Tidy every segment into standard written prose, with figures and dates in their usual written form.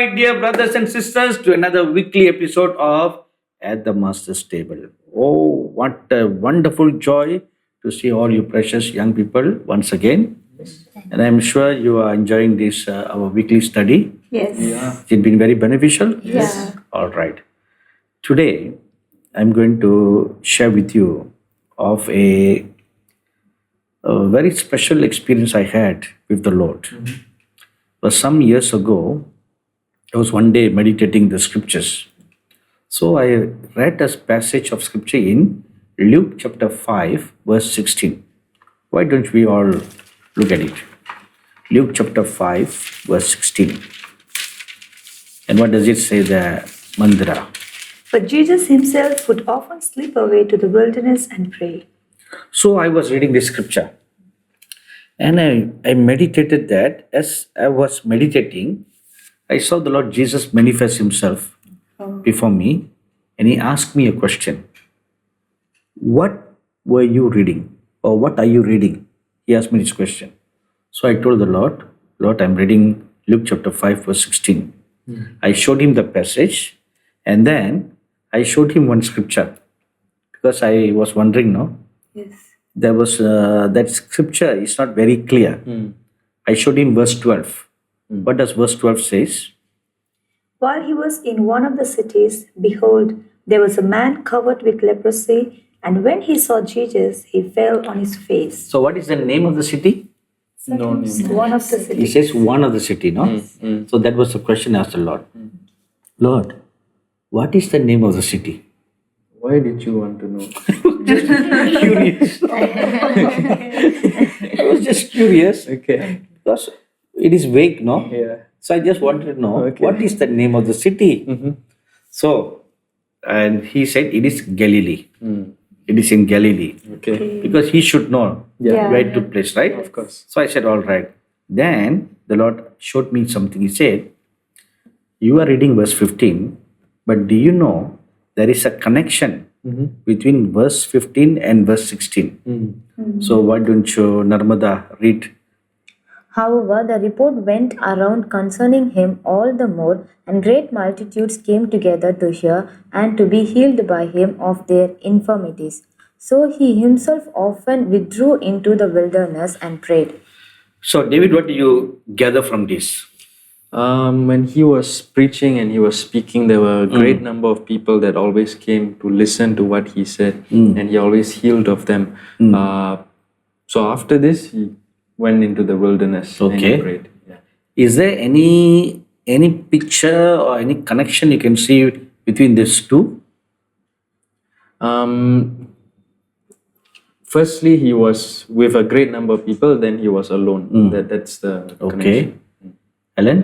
my dear brothers and sisters, to another weekly episode of At the Master's Table. Oh, what a wonderful joy to see all you precious young people once again. And I'm sure you are enjoying this our weekly study. Yes. Has it been very beneficial? Yeah. All right. Today, I'm going to share with you of a very special experience I had with the Lord. Was some years ago, I was one day meditating the scriptures. So I read a passage of scripture in Luke chapter 5, verse 16. Why don't we all look at it? Luke chapter 5, verse 16. And what does it say there, Mandira? But Jesus himself would often slip away to the wilderness and pray. So I was reading this scripture and I meditated that. As I was meditating, I saw the Lord Jesus manifest himself before me and he asked me a question. What were you reading? Or what are you reading? He asked me this question. So I told the Lord, I'm reading Luke chapter 5, verse 16. I showed him the passage and then I showed him one scripture because I was wondering, no? Yes. There was that scripture is not very clear. I showed him verse 12. What does verse 12 says? While he was in one of the cities, behold, there was a man covered with leprosy, and when he saw Jesus, he fell on his face. So what is the name of the city? No name. One of the He cities. says one of the city, no? So that was the question I asked the Lord. Lord, what is the name of the city? Why did you want to know? Curious. I was just curious Okay. because it is vague, no? Yeah. So I just wanted to know Okay. what is the name of the city. So, and he said it is Galilee. It is in Galilee Okay. because he should know Yeah. where it took place, right? Of course. So I said, all right. Then the Lord showed me something. He said, you are reading verse 15, but do you know there is a connection between verse 15 and verse 16? So why don't you, Narmada, read? However, the report went around concerning him all the more, and great multitudes came together to hear and to be healed by him of their infirmities. So he himself often withdrew into the wilderness and prayed. So, David, what do you gather from this? When he was preaching and he was speaking, there were a great number of people that always came to listen to what he said, and he always healed of them. So after this, he went into the wilderness and Okay. he prayed. Yeah. Is there any picture or any connection you can see between these two? Firstly, he was with a great number of people. Then he was alone. That's the Okay. connection. Ellen?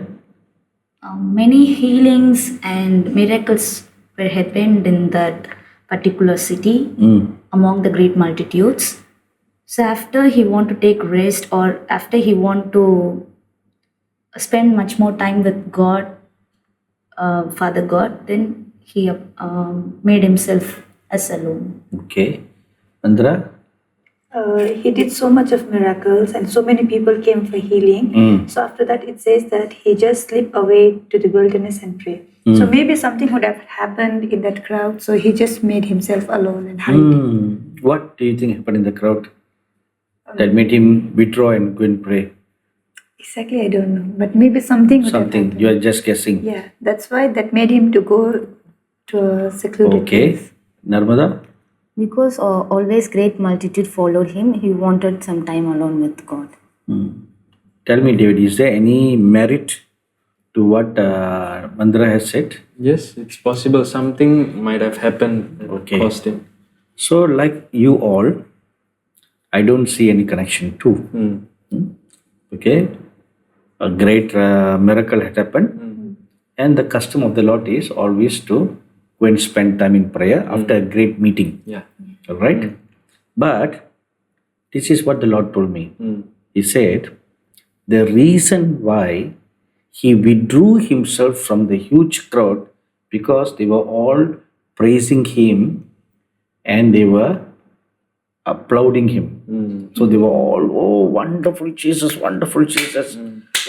Many healings and miracles were happened in that particular city among the great multitudes. So after he want to take rest or after he want to spend much more time with God, Father God, then he made himself as alone. Okay. Andra? He did so much of miracles, and so many people came for healing. So after that, it says that he just slipped away to the wilderness and prayed. So maybe something would have happened in that crowd. So he just made himself alone and hide. What do you think happened in the crowd that made him withdraw and go and pray? Exactly, I don't know, but maybe something would have Something. happened. You are just guessing. Yeah, that's why that made him to go to a secluded Okay. place. Narmada? Because always great multitude followed him, he wanted some time alone with God. Tell me, David, is there any merit to what Mandra has said? Yes, it's possible something might have happened that Okay. caused him. So, like you all, I don't see any connection too. Okay, a great miracle had happened, and the custom of the Lord is always to go and spend time in prayer after a great meeting. Yeah. All right, but this is what the Lord told me. He said, the reason why he withdrew himself from the huge crowd because they were all praising him and they were applauding him. So they were all, oh, wonderful Jesus,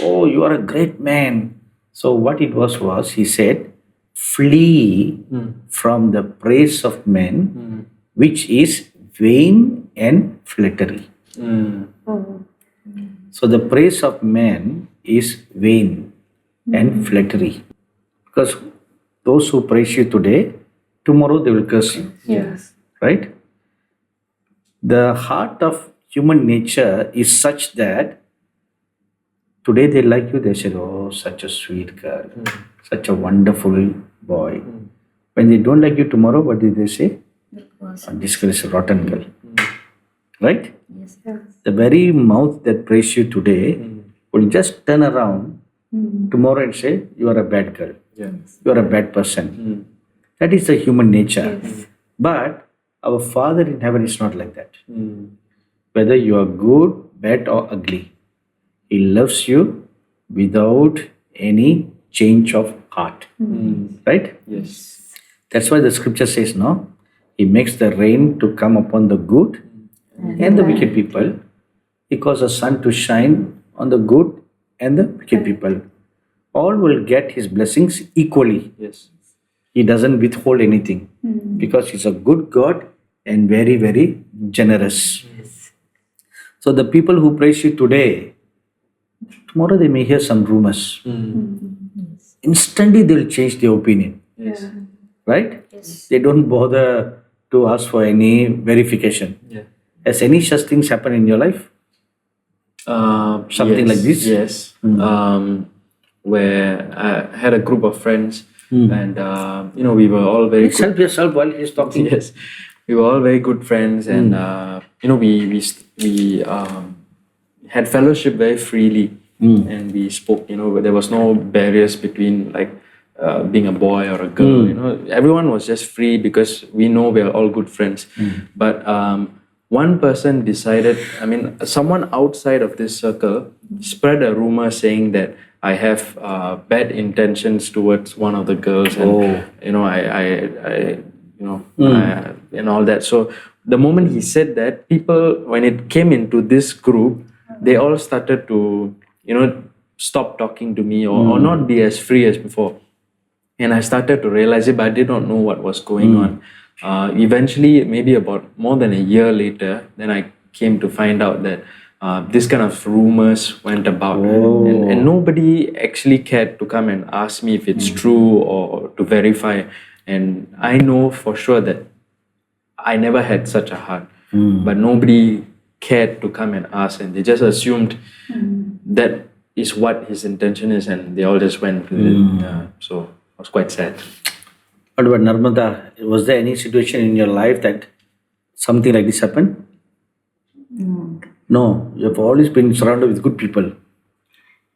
oh, you are a great man. So what it was he said, flee from the praise of men, which is vain and flattery. So the praise of man is vain and flattery. Because those who praise you today, tomorrow they will curse you. Yes. Right? The heart of human nature is such that today they like you, they say, oh, such a sweet girl, such a wonderful boy. When they don't like you tomorrow, what did they say? Oh, this girl is a rotten girl. Right? Yes. The very mouth that praise you today will just turn around tomorrow and say, you are a bad girl. You are a bad person. That is the human nature. But our Father in heaven is not like that. Whether you are good, bad, or ugly, He loves you without any change of heart. Right? Yes. That's why the scripture says, no, He makes the rain to come upon the good and the wicked people. He causes the sun to shine on the good and the wicked people. All will get His blessings equally. Yes. He doesn't withhold anything because He's a good God and very, very generous. So the people who praise you today, tomorrow they may hear some rumors. Instantly they will change their opinion. Yes. Right? They don't bother to ask for any verification. Yeah. Has any such things happened in your life? Something yes, like this? Yes. Where I had a group of friends, and we were all very Please help yourself while he's talking. yes, we were all very good friends, and we had fellowship very freely, and we spoke. There was no barriers between being a boy or a girl. Everyone was just free because we know we are all good friends. But one person decided. Someone outside of this circle spread a rumor saying that I have bad intentions towards one of the girls, and and all that. So the moment he said that, people, when it came into this group, they all started to stop talking to me or not be as free as before. And I started to realize it, but I did not know what was going on. Eventually, maybe about more than a year later, then I came to find out that this kind of rumors went about, and nobody actually cared to come and ask me if it's true or to verify. And I know for sure that I never had such a heart, but nobody cared to come and ask, and they just assumed that is what his intention is, and they all just went with it. So it was quite sad. What about Narmada? Was there any situation in your life that something like this happened? No, you have always been surrounded with good people.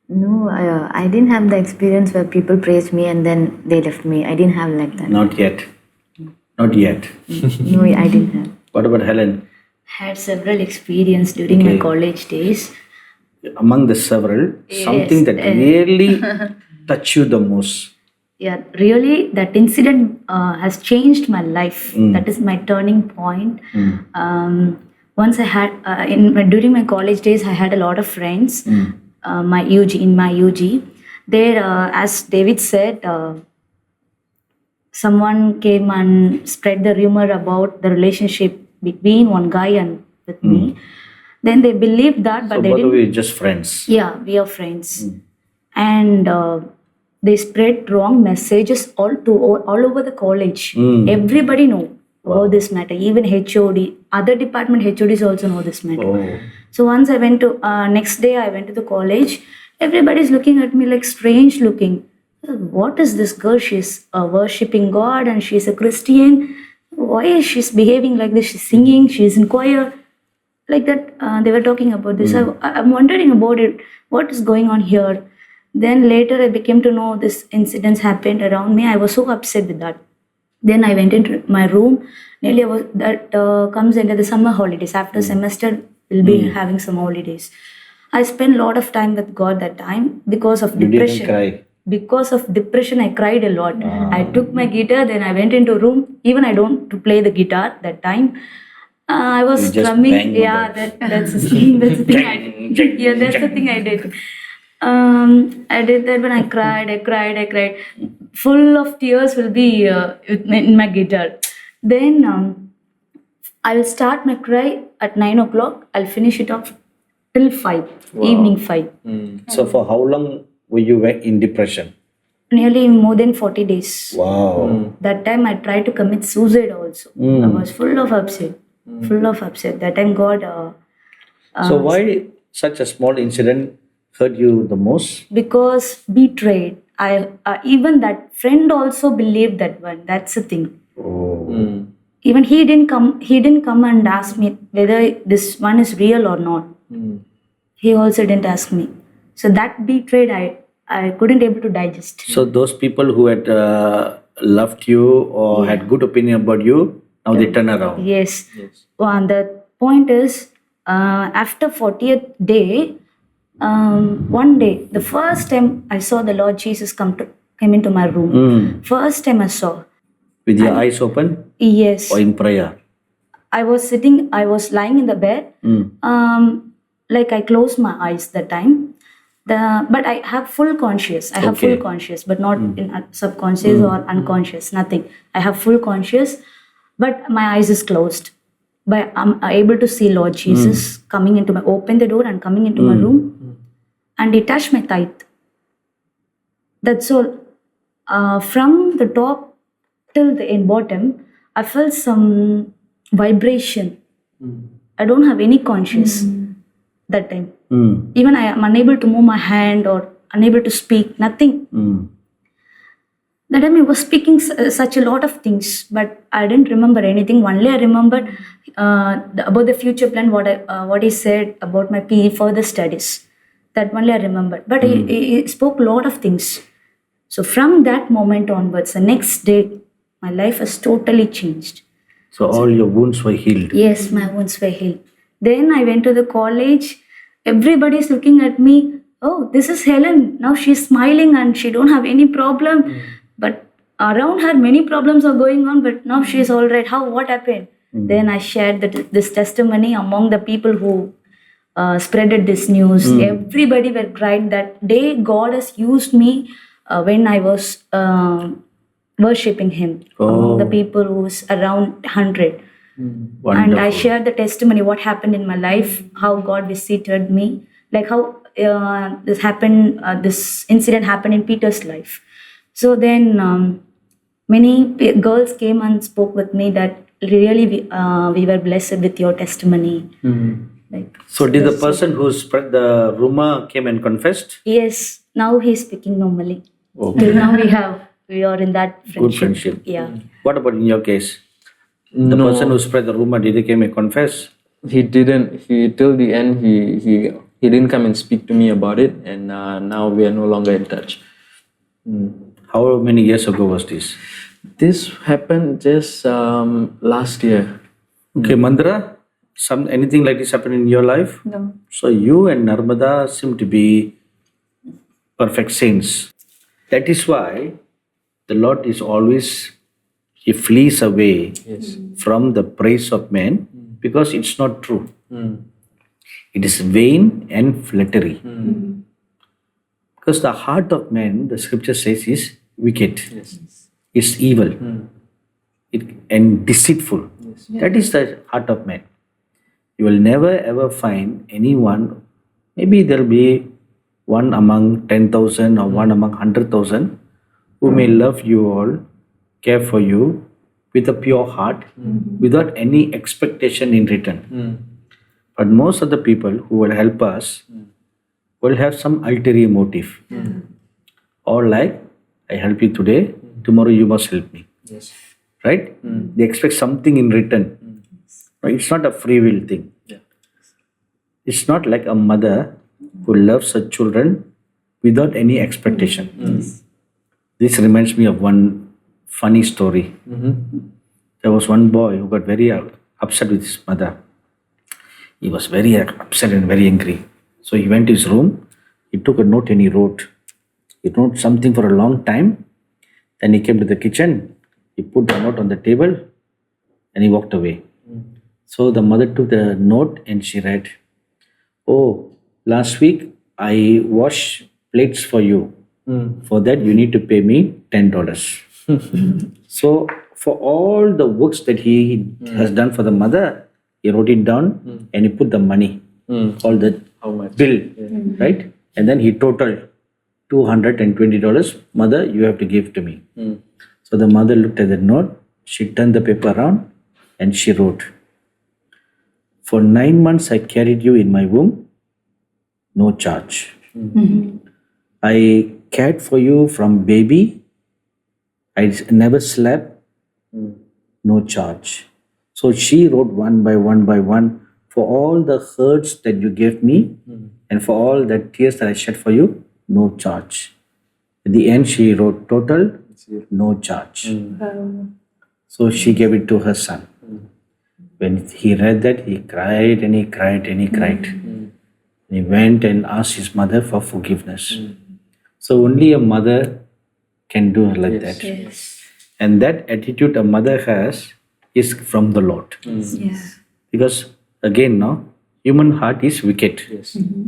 No, I didn't have the experience where people praised me and then they left me. I didn't have like that. Not yet. Not yet. No, I didn't have. What about Helen? Had several experience during my college days. Among the several, something that really touched you the most. Yeah, really, that incident has changed my life. That is my turning point. Once I had during my college days, I had a lot of friends. My UG, there, as David said, someone came and spread the rumor about the relationship between one guy and with me. Then they believed that, but So they both of didn't. you are just friends. Yeah, we are friends, and they spread wrong messages all over the college. Everybody know about this matter. Even HOD, other department HODs also know this matter. So once I went to next day, I went to the college. Everybody's looking at me like strange looking. What is this girl? She's worshipping God and she's a Christian. Why is she behaving like this? She's singing. She's in choir. Like that, they were talking about this. I'm wondering about it. What is going on here? Then later I became to know this incidents happened around me. I was so upset with that. Then I went into my room. Nearly that comes into the summer holidays. After semester, we'll be having some holidays. I spent a lot of time with God that time because of You depression. didn't cry. Because of depression, I cried a lot. I took my guitar, then I went into a room. Even I don't to play the guitar that time. I was You just strumming. bang on Yeah, that. that's the thing. That's the thing. That's the thing I did. I did that when I cried. Full of tears will be in my guitar. Then I will start my cry at 9 o'clock. I'll finish it off till 5, evening 5. So for how long were you in depression? Nearly more than 40 days. Wow. That time I tried to commit suicide also. I was full of upset. That time God, So why such a small incident hurt you the most? because betrayed. I even that friend also believed that one. That's the thing. Oh. Even he didn't come and ask me whether this one is real or not. He also didn't ask me. So that betrayed I couldn't able to digest. So those people who had loved you or had good opinion about you, now they turn around. Yes. Well, and the point is, after 40th day, one day, the first time I saw the Lord Jesus came into my room. First time I saw. With your eyes open Yes. or in prayer? I was lying in the bed. Like I closed my eyes that time. But I have full conscious. I have full conscious, but not in subconscious or unconscious. Nothing. I have full conscious, but my eyes is closed. But I'm able to see Lord Jesus coming into my open the door and coming into my room, and He touched my thigh. That's all. From the top till the end bottom, I felt some vibration. I don't have any conscious that time. Even I am unable to move my hand or unable to speak, nothing. That time I was speaking such a lot of things, but I didn't remember anything. Only I remembered about the future plan, what he said about my PE further studies. That only I remembered. But he spoke a lot of things. So from that moment onwards, the next day, my life has totally changed. So all your wounds were healed. Yes, my wounds were healed. Then I went to the college. Everybody's looking at me. Oh, this is Helen. Now she's smiling and she don't have any problem. But around her, many problems are going on. But now she's all right. What happened? Then I shared this testimony among the people who spreaded this news. Everybody were cried that day. God has used me when I was worshipping Him among the people who was around 100. And Wonderful. I shared the testimony, what happened in my life, how God visited me, like how this incident happened in Peter's life. So then many girls came and spoke with me that really we were blessed with your testimony. Like, So did the person who spread the rumor came and confessed? yes, now he's speaking normally. Okay. Till now we are in that friendship. Good friendship. Yeah. What about in your case? The person who spread the rumor, did he came and confess? He didn't. He till the end. He didn't come and speak to me about it, and now we are no longer in touch. How many years ago was this? This happened just last year. Okay, Mandra, anything like this happened in your life? No. So you and Narmada seem to be perfect saints. That is why the Lord is always, He flees away from the praise of men because it's not true. It is vain and flattery. Because the heart of man, the scripture says, is wicked. It's evil and deceitful. That is the heart of man. You will never ever find anyone, maybe there will be one among 10,000 or one among 100,000 who may love you all, care for you with a pure heart, without any expectation in return. But most of the people who will help us will have some ulterior motive. Or like, I help you today, tomorrow you must help me. Right? They expect something in return. It's not a free will thing. It's not like a mother who loves her children without any expectation. This reminds me of one funny story. There was one boy who got very upset with his mother. He was very upset and very angry. So he went to his room, he took a note and he wrote. He wrote something for a long time. Then he came to the kitchen, he put the note on the table and he walked away. So the mother took the note and she read, "Oh, last week I washed plates for you. For that, you need to pay me $10. So, for all the works that he has done for the mother, he wrote it down and he put the money, all the How much? bill, right? And then he totaled $220. Mother, you have to give to me. So the mother looked at the note, she turned the paper around and she wrote, "For 9 months I carried you in my womb, no charge. I cared for you from baby, I never slept, no charge." So she wrote one by one, for all the hurts that you gave me and for all the tears that I shed for you, no charge. At the end, she wrote total, no charge. So she gave it to her son. When he read that, he cried and he cried and he cried. And he went and asked his mother for forgiveness. So only a mother can do like that. And that attitude a mother has is from the Lord. Because again, no, human heart is wicked.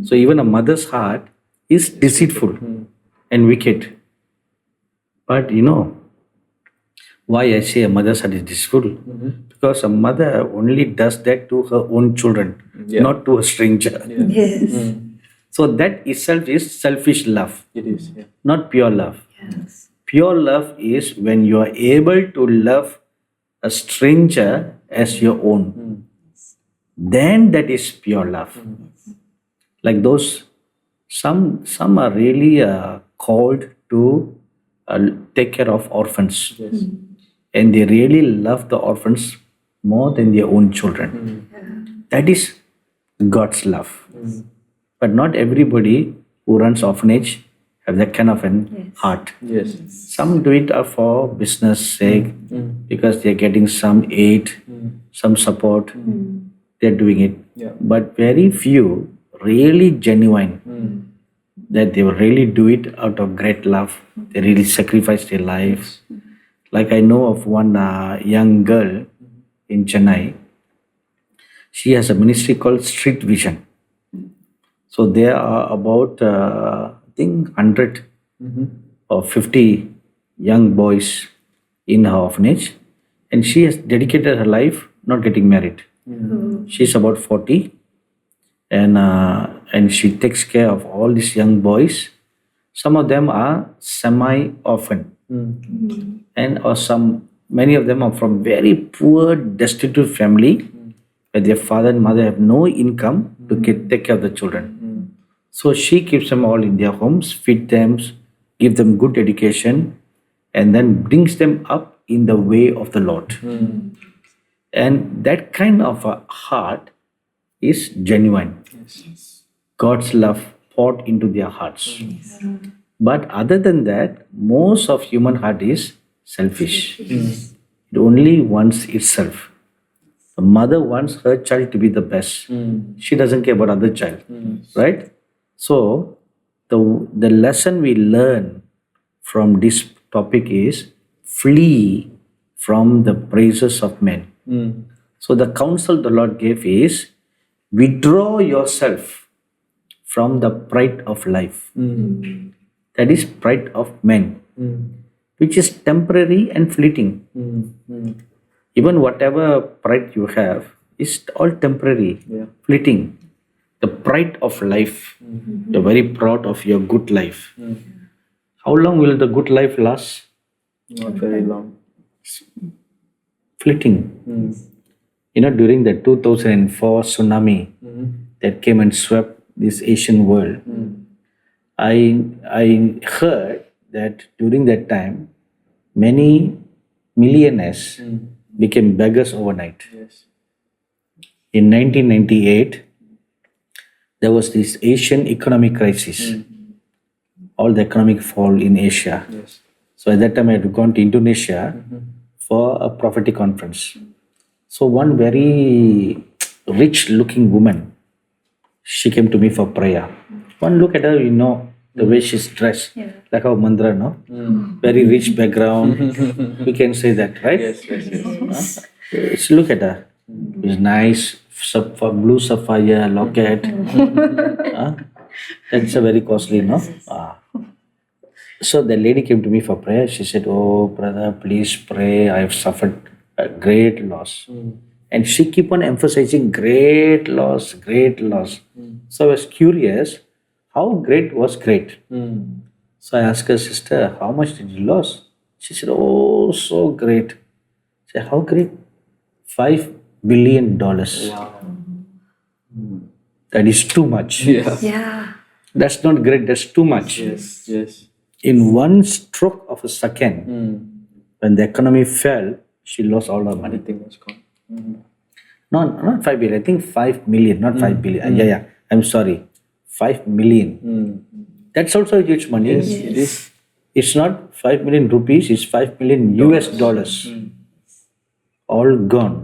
So even a mother's heart is deceitful and wicked. But you know why I say a mother's heart is deceitful? Because a mother only does that to her own children, not to a stranger. Yes. So that itself is selfish love, It is. Yeah. not pure love. Pure love is when you are able to love a stranger as your own. Then that is pure love. Like those, some are really called to take care of orphans, and they really love the orphans more than their own children. That is God's love. But not everybody who runs orphanage have that kind of an heart. Yes. Some do it for business sake because they're getting some aid, some support. They're doing it. Yeah. But very few really genuine that they will really do it out of great love. They really sacrifice their lives. Like I know of one young girl in Chennai. She has a ministry called Street Vision. So there are about I think 100 or 50 young boys in her orphanage, and she has dedicated her life not getting married. She's about 40, and she takes care of all these young boys. Some of them are semi-orphan, and or many of them are from very poor, destitute family, where their father and mother have no income to take care of the children. So she keeps them all in their homes, feed them, give them good education, and then brings them up in the way of the Lord. And that kind of a heart is genuine. God's love poured into their hearts. But other than that, most of human heart is selfish. It only wants itself. The mother wants her child to be the best. She doesn't care about other child, right? So the lesson we learn from this topic is flee from the praises of men. So the counsel the Lord gave is withdraw yourself from the pride of life. That is pride of men, which is temporary and fleeting. Even whatever pride you have is all temporary, fleeting. The pride of life, you're very proud of your good life. How long will the good life last? Not very long. Fleeting. You know, during the 2004 tsunami that came and swept this Asian world, I heard that during that time, many millionaires became beggars overnight. Yes. In 1998, there was this Asian economic crisis. All the economic fall in Asia. Yes. So at that time, I had gone to Indonesia for a prophetic conference. So one very rich-looking woman, she came to me for prayer. One look at her, you know, the way she's dressed, like our Mandra, no? Very rich background. We can say that, right? Yes. So look at her. It's nice, blue sapphire locket. That's a very costly, no? So the lady came to me for prayer. She said, "Oh, brother, please pray. I have suffered a great loss." And she keep on emphasizing great loss, great loss. So I was curious, how great was great? So I asked her, "Sister, how much did you lose?" She said, "Oh, so great." I said, "How great?" $5 billion. That is too much. Yeah. That's not great, that's too much. Yes. In one stroke of a second, when the economy fell, she lost all her money. Everything was gone. No, not 5 billion. I think 5 million, not 5 billion. Yeah. I'm sorry. 5 million. That's also a huge money. Yes, it is. It's not 5 million rupees, it's 5 million US dollars. All gone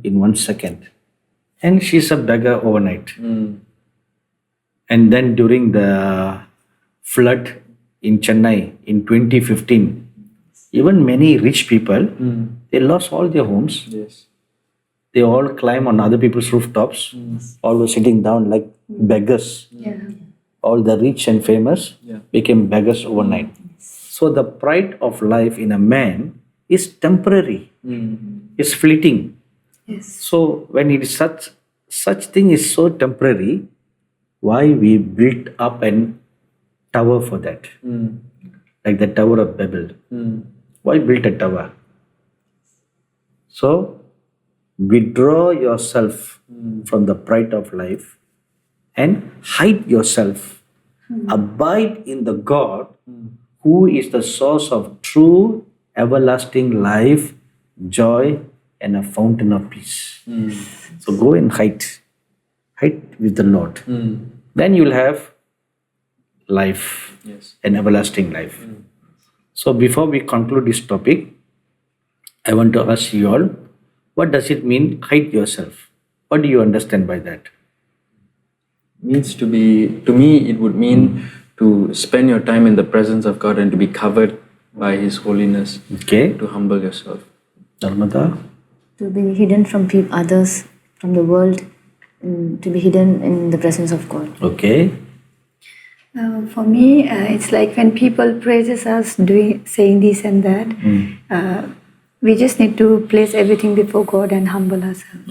in 1 second. And she's a beggar overnight. And then during the flood in Chennai in 2015, even many rich people, they lost all their homes. Yes. They all climb on other people's rooftops, all were sitting down like beggars. All the rich and famous became beggars overnight. So the pride of life in a man is temporary, is fleeting. Yes. So when it is such thing is so temporary, why we built up an tower for that? Like the Tower of Babel. Why build a tower? So withdraw yourself from the pride of life and hide yourself. Abide in the God who is the source of true everlasting life, joy, and a fountain of peace. So go and hide. Hide with the Lord. Then you'll have life, an everlasting life. So before we conclude this topic, I want to ask you all, what does it mean, hide yourself? What do you understand by that? Means to me, it would mean to spend your time in the presence of God and to be covered by His holiness. Okay. To humble yourself. Dharmata? To be hidden from others, from the world, to be hidden in the presence of God. Okay. For me, it's like when people praises us saying this and that, we just need to place everything before God and humble ourselves.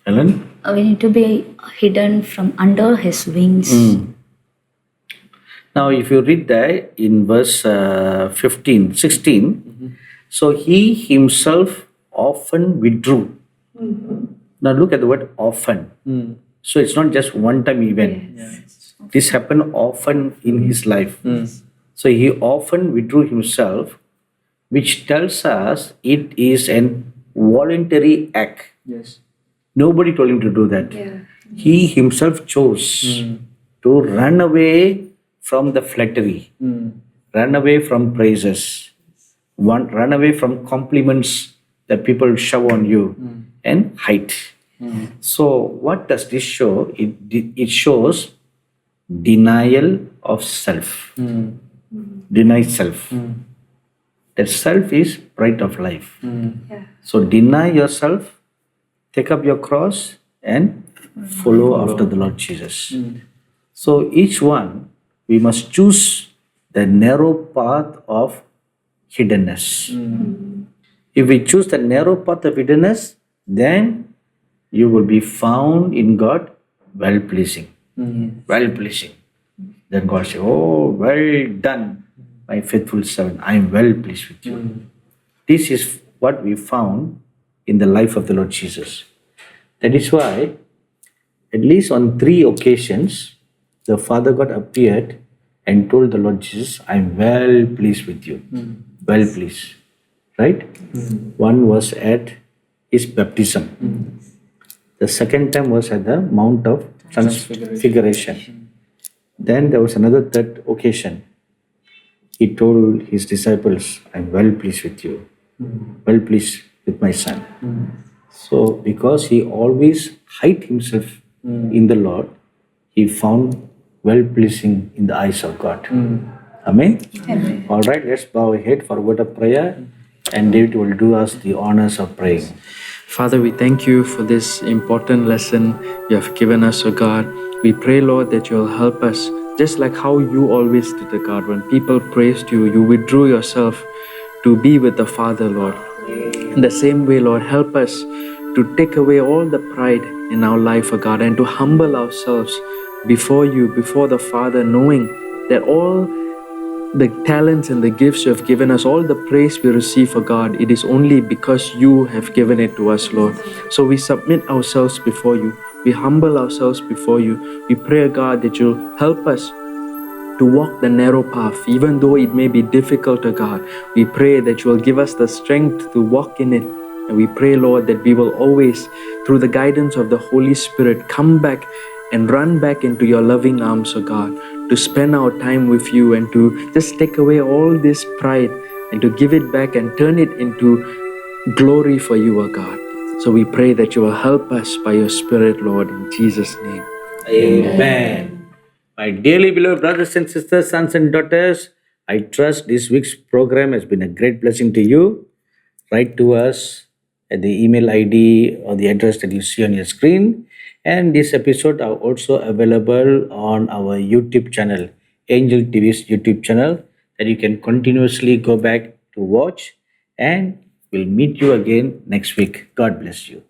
Helen? We need to be hidden from under His wings. Now, if you read that in verse 16, so He Himself often withdrew. Now, look at the word often. So, it's not just one time event. This happened often in His life. So, He often withdrew Himself, which tells us it is an voluntary act. Yes. Nobody told Him to do that. He Himself chose to run away from the flattery, run away from praises, run away from compliments that people shove on you, and hide. So, what does this show? It shows denial of self. Deny self. That self is pride of life. So, deny yourself, take up your cross, and follow after the Lord Jesus. So, each one, we must choose the narrow path of hiddenness. If we choose the narrow path of hiddenness, then you will be found in God well pleasing. Well pleasing. Then God says, "Oh, well done, my faithful servant. I am well pleased with you." This is what we found in the life of the Lord Jesus. That is why, at least on 3 occasions, the Father God appeared and told the Lord Jesus, "I am well pleased with you." Well pleased. Right? One was at His baptism. The second time was at the Mount of Transfiguration. Then there was another third occasion. He told His disciples, "I am well pleased with you. Well pleased with my son." So because He always hid Himself in the Lord, He found well pleasing in the eyes of God. Amen? All right, let's bow our head for a word of prayer, and David will do us the honors of praying. Father, we thank you for this important lesson you have given us, O God. We pray, Lord, that you'll help us just like how you always did, God. When people praised you, you withdrew yourself to be with the Father, Lord. In the same way, Lord, help us to take away all the pride in our life, God, and to humble ourselves before you, before the Father, knowing that all the talents and the gifts you have given us, all the praise we receive, God, it is only because you have given it to us, Lord. So we submit ourselves before you. We humble ourselves before you. We pray, God, that you'll help us to walk the narrow path, even though it may be difficult, God. We pray that you will give us the strength to walk in it. And we pray, Lord, that we will always, through the guidance of the Holy Spirit, come back and run back into your loving arms, God, to spend our time with you and to just take away all this pride and to give it back and turn it into glory for you, God. So we pray that you will help us by your Spirit, Lord, in Jesus' name. Amen. My dearly beloved brothers and sisters, sons and daughters, I trust this week's program has been a great blessing to you. Write to us at the email ID or the address that you see on your screen. And this episode are also available on our YouTube channel, Angel TV's YouTube channel, that you can continuously go back to watch. And we'll meet you again next week. God bless you.